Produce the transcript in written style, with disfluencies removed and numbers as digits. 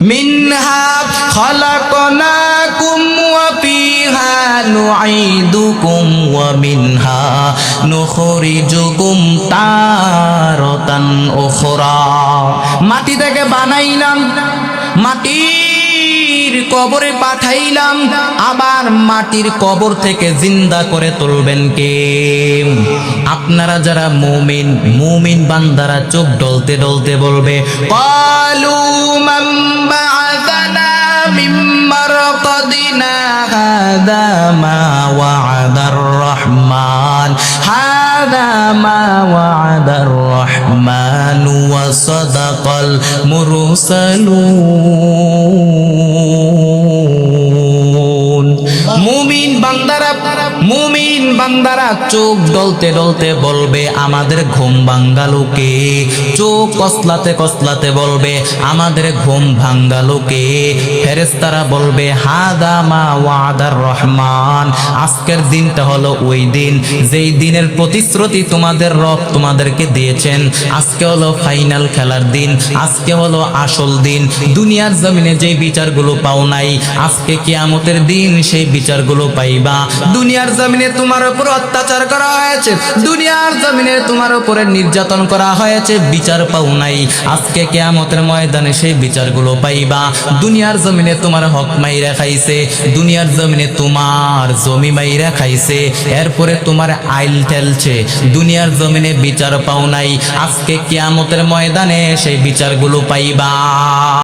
মিনহা খালাকনাকুম ওয়া ফিহা নুঈদুকুম ওয়া মিনহা নুখরিজুকুম তারাতান উখরা। মাটি থেকে বানাইলাম, মাটির কবরে পাঠাইলাম, আবার মাটির কবর থেকে জিন্দা করে তুলবেন কে? আপনারা যারা মুমিন, মুমিন বান্দারা চোখ ডলতে ডলতে বলবে, ক্বালু মান বা'আথানা মিন মারকাদিনা হাযা মা ওয়া'আদার রাহমান, হাযা মা ওয়া'আদার রাহমান ওয়া সাদাকাল মুরসালুন। মুমিন বান্দারা চোখ ডলতে ডলতে বলবে, আমাদের ঘুম ভাঙ্গালো কে? চোখ কসলাতে কসলাতে বলবে, আমাদের ঘুম ভাঙ্গালো কে? ফেরেশতারা বলবে, হাদা মা ওয়াদার রহমান। আজকের দিনটা হলো ওই দিন যেই দিনের প্রতিশ্রুতি তোমাদের রব তোমাদেরকে দিয়েছেন। আজকে হলো ফাইনাল খেলার দিন, আজকে হলো আসল দিন। দুনিয়ার জমিনে যেই বিচারগুলো পাও নাই, আজকে কিয়ামতের দিন সেই বিচারগুলো পাইবা। দুনিয়ার জমিনে তোমার উপর অত্যাচার করা হয়েছে, দুনিয়ার জমিনে তোমার উপরে নির্যাতন করা হয়েছে, বিচার পাও নাই, আজকে কিয়ামতের ময়দানে সেই বিচারগুলো পাইবা। দুনিয়ার জমিনে তোমার হক মাইরা খাইছে, দুনিয়ার জমিনে তোমার জমি মাইরা খাইছে, এরপরে তোমার আইল ঠেলছে, দুনিয়ার জমিনে বিচার পাও নাই, আজকে কিয়ামতের ময়দানে সেই বিচারগুলো পাইবা।